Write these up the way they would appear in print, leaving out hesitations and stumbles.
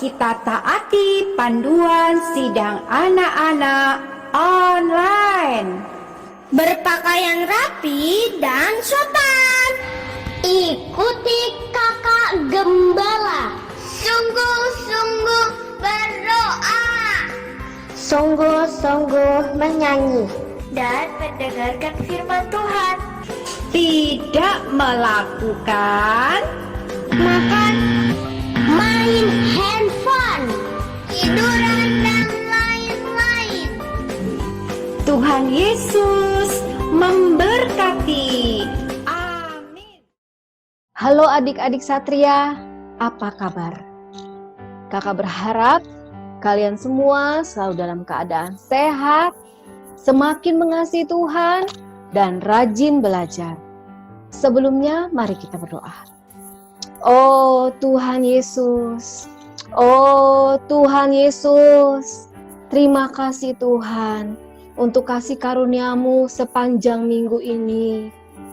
kita taati panduan sidang anak-anak online. Berpakaian rapi dan sopan. Ikuti kakak gembala. Sungguh-sungguh berdoa. Sungguh-sungguh menyanyi. Dan mendengarkan firman Tuhan. Tidak melakukan Makan, main handphone, tiduran dan lain-lain. Tuhan Yesus memberkati. Amin. Halo adik-adik Satria, apa kabar? Kakak berharap kalian semua selalu dalam keadaan sehat, semakin mengasihi Tuhan, dan rajin belajar. Sebelumnya, mari kita berdoa. Oh Tuhan Yesus, oh Tuhan Yesus, terima kasih Tuhan untuk kasih karunia-Mu sepanjang minggu ini.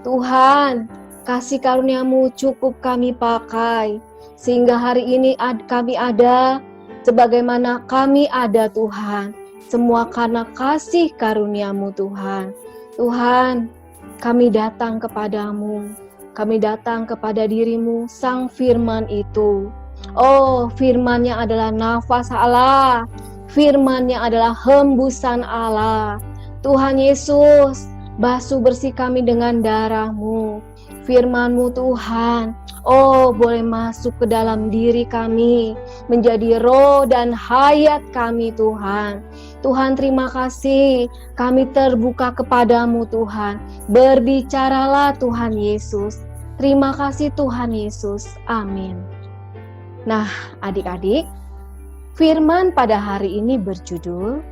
Tuhan, kasih karunia-Mu cukup kami pakai, sehingga hari ini kami ada sebagaimana kami ada Tuhan. Semua karena kasih karunia-Mu Tuhan. Tuhan, kami datang kepadamu, kami datang kepada dirimu, Sang Firman itu. Oh, firman-Nya adalah nafas Allah, firman-Nya adalah hembusan Allah. Tuhan Yesus, basuh bersih kami dengan darah-Mu, firman-Mu Tuhan. Oh, boleh masuk ke dalam diri kami, menjadi roh dan hayat kami Tuhan. Tuhan, terima kasih, kami terbuka kepadamu Tuhan. Berbicaralah Tuhan Yesus. Terima kasih Tuhan Yesus. Amin. Nah, adik-adik, firman pada hari ini berjudul,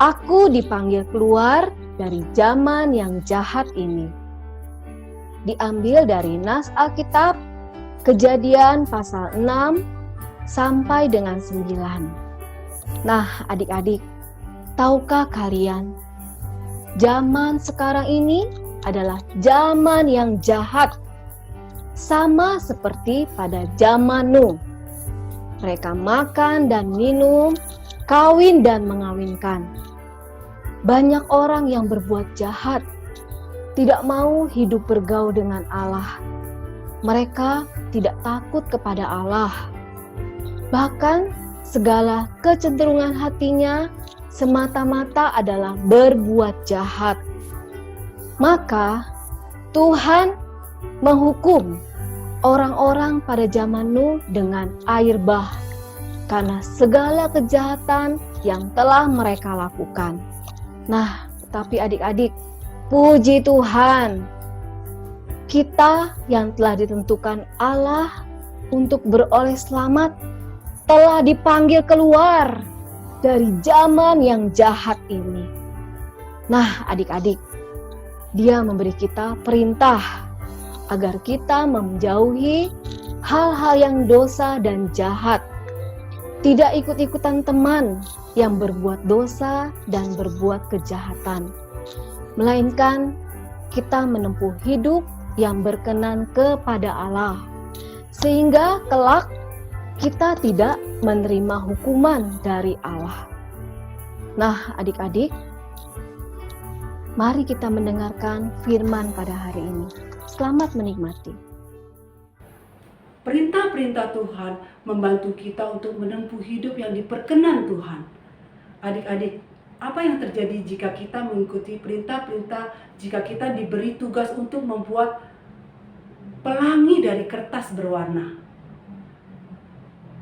Aku dipanggil keluar dari zaman yang jahat ini. Diambil dari nas Alkitab, Kejadian pasal 6 sampai dengan 9. Nah, adik-adik, tahukah kalian, zaman sekarang ini adalah zaman yang jahat, sama seperti pada zaman Nuh. Mereka makan dan minum, kawin dan mengawinkan. Banyak orang yang berbuat jahat, tidak mau hidup bergaul dengan Allah. Mereka tidak takut kepada Allah. Bahkan segala kecenderungan hatinya semata-mata adalah berbuat jahat. Maka Tuhan menghukum orang-orang pada zaman Nuh dengan air bah karena segala kejahatan yang telah mereka lakukan. Nah, tapi adik-adik, puji Tuhan, kita yang telah ditentukan Allah untuk beroleh selamat telah dipanggil keluar dari zaman yang jahat ini. Nah, adik-adik, Dia memberi kita perintah agar kita menjauhi hal-hal yang dosa dan jahat. Tidak ikut-ikutan teman yang berbuat dosa dan berbuat kejahatan. Melainkan kita menempuh hidup yang berkenan kepada Allah. Sehingga kelak kita tidak menerima hukuman dari Allah. Nah, adik-adik, mari kita mendengarkan firman pada hari ini. Selamat menikmati. Perintah-perintah Tuhan membantu kita untuk menempuh hidup yang diperkenan Tuhan. Adik-adik, apa yang terjadi jika kita mengikuti perintah-perintah, jika kita diberi tugas untuk membuat pelangi dari kertas berwarna?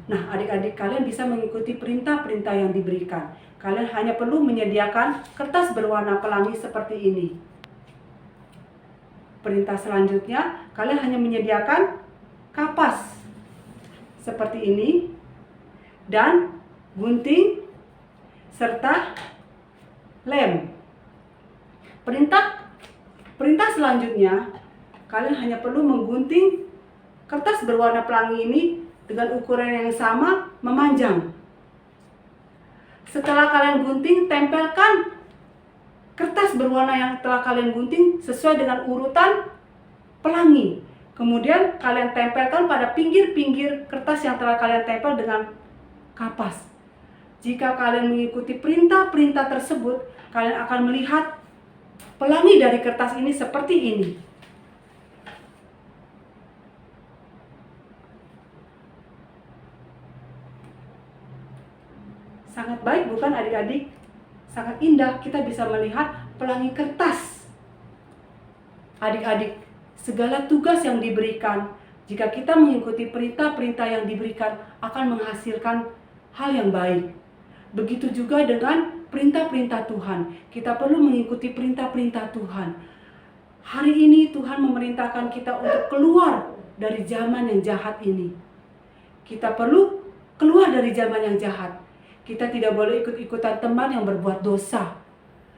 Nah, adik-adik, kalian bisa mengikuti perintah-perintah yang diberikan. Kalian hanya perlu menyediakan kertas berwarna pelangi seperti ini. Perintah selanjutnya, kalian hanya menyediakan kapas seperti ini dan gunting serta lem. Perintah selanjutnya, kalian hanya perlu menggunting kertas berwarna pelangi ini dengan ukuran yang sama, memanjang. Setelah kalian gunting, tempelkan kertas berwarna yang telah kalian gunting sesuai dengan urutan pelangi. Kemudian kalian tempelkan pada pinggir-pinggir kertas yang telah kalian tempel dengan kapas. Jika kalian mengikuti perintah-perintah tersebut, kalian akan melihat pelangi dari kertas ini seperti ini. Sangat baik bukan adik-adik? Sangat indah kita bisa melihat pelangi kertas. Adik-adik, segala tugas yang diberikan, jika kita mengikuti perintah-perintah yang diberikan, akan menghasilkan hal yang baik. Begitu juga dengan perintah-perintah Tuhan. Kita perlu mengikuti perintah-perintah Tuhan. Hari ini Tuhan memerintahkan kita untuk keluar dari zaman yang jahat ini. Kita perlu keluar dari zaman yang jahat. Kita tidak boleh ikut-ikutan teman yang berbuat dosa.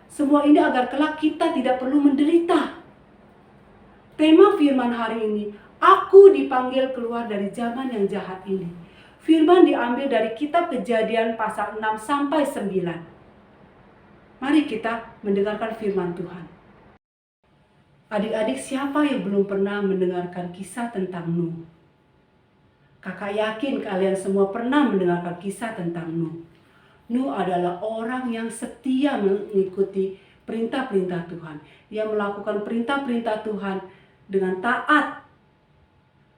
Semua ini agar kelak kita tidak perlu menderita. Tema firman hari ini, aku dipanggil keluar dari zaman yang jahat ini. Firman diambil dari kitab Kejadian pasal 6 sampai 9. Mari kita mendengarkan firman Tuhan. Adik-adik, siapa yang belum pernah mendengarkan kisah tentang Nuh? Kakak yakin kalian semua pernah mendengarkan kisah tentang Nuh. Nuh adalah orang yang setia mengikuti perintah-perintah Tuhan. Ia melakukan perintah-perintah Tuhan dengan taat.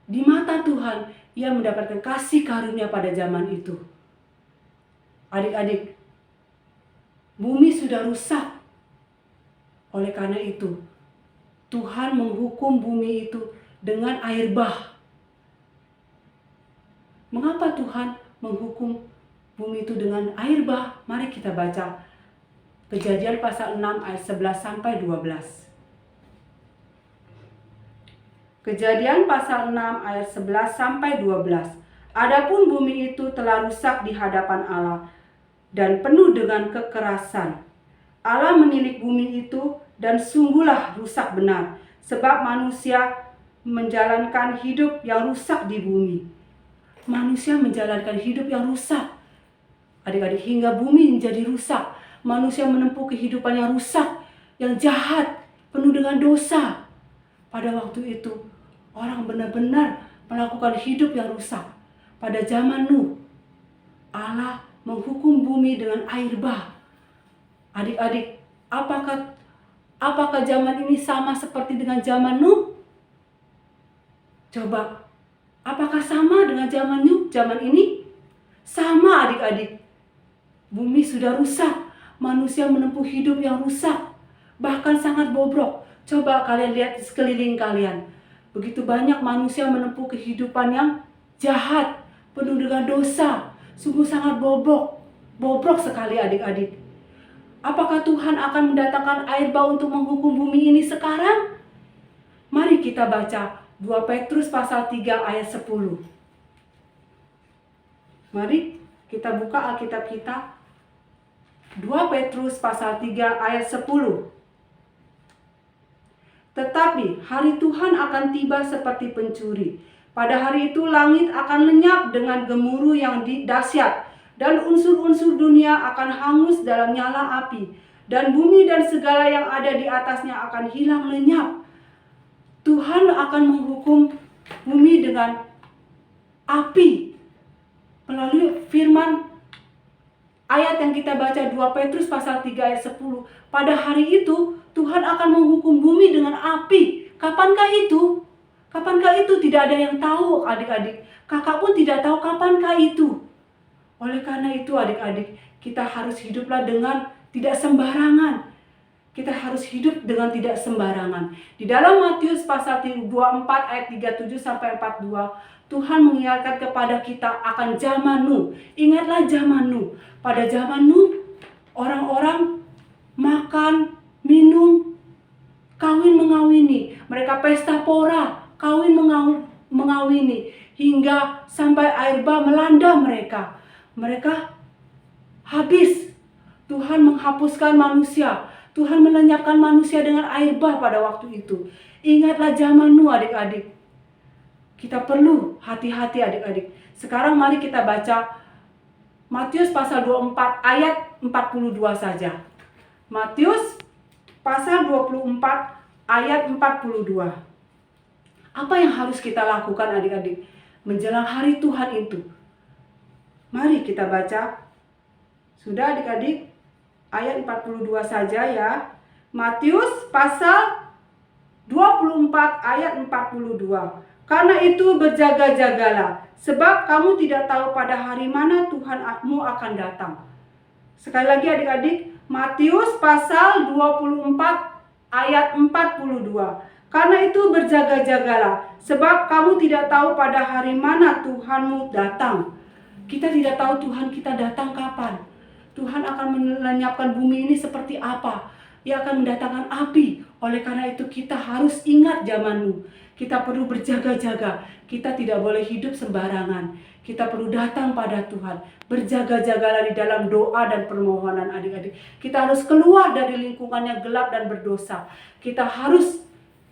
Di mata Tuhan, ia mendapatkan kasih karunia pada zaman itu. Adik-adik, bumi sudah rusak. Oleh karena itu, Tuhan menghukum bumi itu dengan air bah. Mengapa Tuhan menghukum bumi itu dengan air bah? Mari kita baca Kejadian pasal 6 ayat 11 sampai 12. Kejadian pasal 6 ayat 11 sampai 12. Adapun bumi itu telah rusak di hadapan Allah dan penuh dengan kekerasan. Allah menilik bumi itu dan sungguhlah rusak benar, sebab manusia menjalankan hidup yang rusak di bumi. Manusia menjalankan hidup yang rusak. Adik-adik, hingga bumi menjadi rusak. Manusia menempuh kehidupan yang rusak, yang jahat, penuh dengan dosa. Pada waktu itu, orang benar-benar melakukan hidup yang rusak. Pada zaman Nuh, Allah menghukum bumi dengan air bah. Adik-adik, apakah zaman ini sama seperti dengan zaman Nuh? Coba, apakah sama dengan zaman Nuh, zaman ini? Sama adik-adik. Bumi sudah rusak. Manusia menempuh hidup yang rusak. Bahkan sangat bobrok. Coba kalian lihat di sekeliling kalian. Begitu banyak manusia menempuh kehidupan yang jahat. Penuh dengan dosa. Sungguh sangat bobrok. Bobrok sekali adik-adik. Apakah Tuhan akan mendatangkan air bah untuk menghukum bumi ini sekarang? Mari kita baca 2 Petrus pasal 3 ayat 10. Mari kita buka Alkitab kita. 2 Petrus pasal 3 ayat 10. Tetapi hari Tuhan akan tiba seperti pencuri. Pada hari itu langit akan lenyap dengan gemuruh yang dahsyat, dan unsur-unsur dunia akan hangus dalam nyala api, dan bumi dan segala yang ada di atasnya akan hilang lenyap. Tuhan akan menghukum bumi dengan api melalui firman ayat yang kita baca 2 Petrus pasal 3 ayat 10. Pada hari itu Tuhan akan menghukum bumi dengan api. Kapankah itu? Kapankah itu? Tidak ada yang tahu adik-adik. Kakak pun tidak tahu kapankah itu. Oleh karena itu adik-adik, kita harus hiduplah dengan tidak sembarangan. Kita harus hidup dengan tidak sembarangan. Di dalam Matius pasal 24 ayat 37 sampai 42, Tuhan mengingatkan kepada kita akan zaman Nuh. Ingatlah zaman Nuh. Pada zaman Nuh, orang-orang makan, minum, kawin mengawini. Mereka pesta pora, kawin mengawini. Hingga sampai air bah melanda mereka. Mereka habis. Tuhan menghapuskan manusia. Tuhan melenyapkan manusia dengan air bah pada waktu itu. Ingatlah zaman Nuh adik-adik. Kita perlu hati-hati adik-adik. Sekarang mari kita baca Matius pasal 24 ayat 42 saja. Matius pasal 24 ayat 42. Apa yang harus kita lakukan adik-adik menjelang hari Tuhan itu? Mari kita baca. Sudah adik-adik? Ayat 42 saja ya. Matius pasal 24 ayat 42. Karena itu berjaga-jagalah, sebab kamu tidak tahu pada hari mana Tuhanmu akan datang. Sekali lagi adik-adik, Matius pasal 24 ayat 42. Karena itu berjaga-jagalah, sebab kamu tidak tahu pada hari mana Tuhanmu datang. Kita tidak tahu Tuhan kita datang kapan. Tuhan akan melenyapkan bumi ini seperti apa. Ia akan mendatangkan api. Oleh karena itu kita harus ingat zamanmu. Kita perlu berjaga-jaga. Kita tidak boleh hidup sembarangan. Kita perlu datang pada Tuhan. Berjaga-jagalah di dalam doa dan permohonan adik-adik. Kita harus keluar dari lingkungan yang gelap dan berdosa. Kita harus,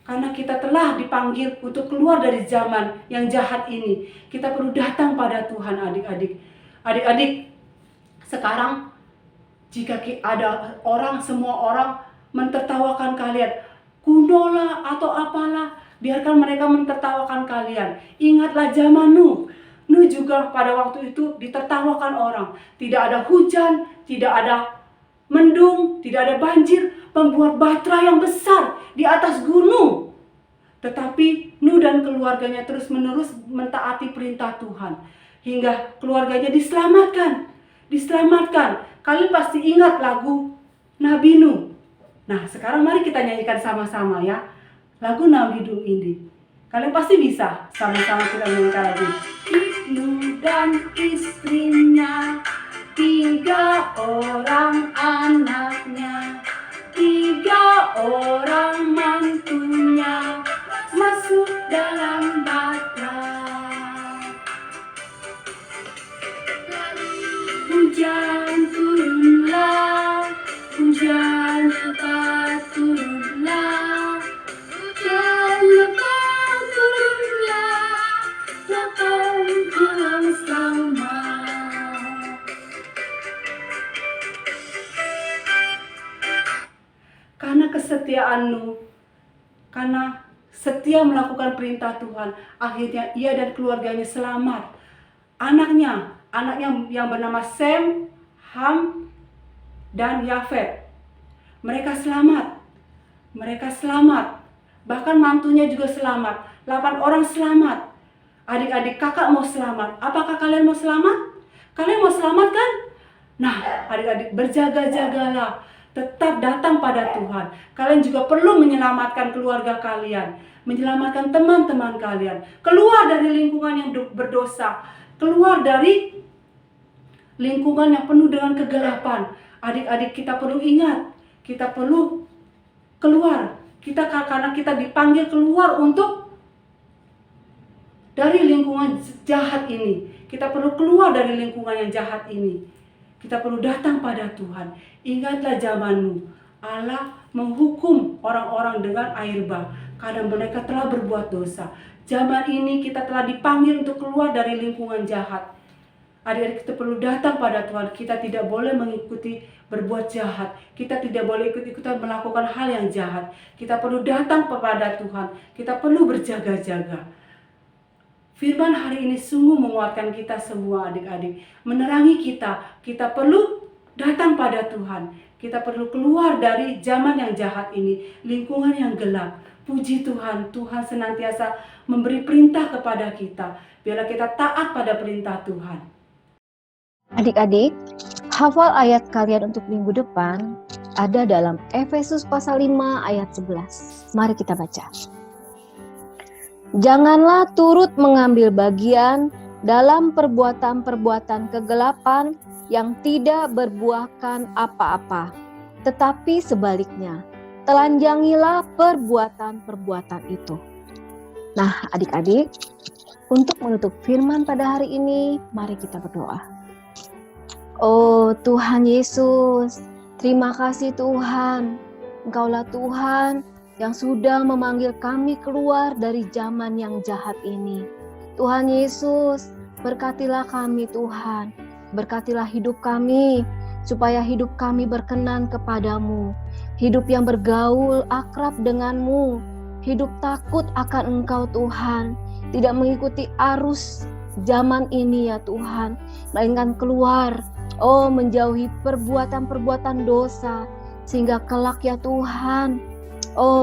karena kita telah dipanggil untuk keluar dari zaman yang jahat ini. Kita perlu datang pada Tuhan adik-adik. Adik-adik, sekarang jika ada semua orang mentertawakan kalian, kuno lah atau apalah, biarkan mereka mentertawakan kalian. Ingatlah zaman Nuh. Nuh juga pada waktu itu ditertawakan orang. Tidak ada hujan, tidak ada mendung, tidak ada banjir, membuat batra yang besar di atas gunung. Tetapi Nuh dan keluarganya terus-menerus mentaati perintah Tuhan, hingga keluarganya diselamatkan. Kalian pasti ingat lagu Nabi Nuh. Nah, sekarang mari kita nyanyikan sama-sama ya. Lagu Nabi Nuh ini. Kalian pasti bisa sama-sama kita nyanyikan lagu. Nuh dan istrinya, 3 orang anaknya, 3 orang mantunya masuk dalam batra. Hujan turunlah, hujan lebat turunlah, hujan lebat turunlah, datang Tuhan selamat. Karena kesetiaan Nuh, karena setia melakukan perintah Tuhan, akhirnya ia dan keluarganya selamat. Anaknya yang bernama Sem, Ham, dan Yafet. Mereka selamat. Bahkan mantunya juga selamat. 8 orang selamat. Adik-adik, kakak mau selamat. Apakah kalian mau selamat? Kalian mau selamat kan? Nah, adik-adik, berjaga-jagalah. Tetap datang pada Tuhan. Kalian juga perlu menyelamatkan keluarga kalian. Menyelamatkan teman-teman kalian. Keluar dari lingkungan yang berdosa. Keluar dari lingkungan yang penuh dengan kegelapan. Adik-adik, kita perlu ingat, kita perlu keluar. Karena kita dipanggil keluar untuk dari lingkungan jahat ini. Kita perlu keluar dari lingkungan yang jahat ini. Kita perlu datang pada Tuhan. Ingatlah zamanmu. Allah menghukum orang-orang dengan air bah karena mereka telah berbuat dosa. Zaman ini kita telah dipanggil untuk keluar dari lingkungan jahat. Adik-adik, kita perlu datang pada Tuhan. Kita tidak boleh mengikuti berbuat jahat. Kita tidak boleh ikut-ikutan melakukan hal yang jahat. Kita perlu datang kepada Tuhan. Kita perlu berjaga-jaga. Firman hari ini sungguh menguatkan kita semua adik-adik. Menerangi kita. Kita perlu datang pada Tuhan. Kita perlu keluar dari zaman yang jahat ini. Lingkungan yang gelap. Puji Tuhan, Tuhan senantiasa memberi perintah kepada kita. Biarlah kita taat pada perintah Tuhan. Adik-adik, hafal ayat kalian untuk minggu depan ada dalam Efesus pasal 5 ayat 11. Mari kita baca. Janganlah turut mengambil bagian dalam perbuatan-perbuatan kegelapan yang tidak berbuahkan apa-apa, tetapi sebaliknya, telanjangilah perbuatan-perbuatan itu. Nah, adik-adik, untuk menutup firman pada hari ini, mari kita berdoa. Oh Tuhan Yesus, terima kasih Tuhan. Engkaulah Tuhan yang sudah memanggil kami keluar dari zaman yang jahat ini. Tuhan Yesus, berkatilah kami Tuhan. Berkatilah hidup kami, supaya hidup kami berkenan kepadamu. Hidup yang bergaul akrab denganmu. hidup takut akan Engkau Tuhan, tidak mengikuti arus zaman ini ya Tuhan, melainkan keluar, menjauhi perbuatan-perbuatan dosa, sehingga kelak ya Tuhan,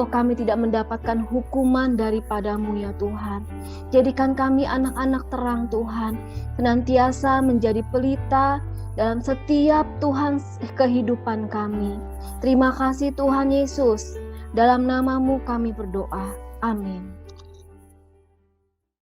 kami tidak mendapatkan hukuman daripadamu ya Tuhan. Jadikan kami anak-anak terang Tuhan, senantiasa menjadi pelita dalam setiap Tuhan kehidupan kami. Terima kasih Tuhan Yesus, dalam namamu kami berdoa. Amin.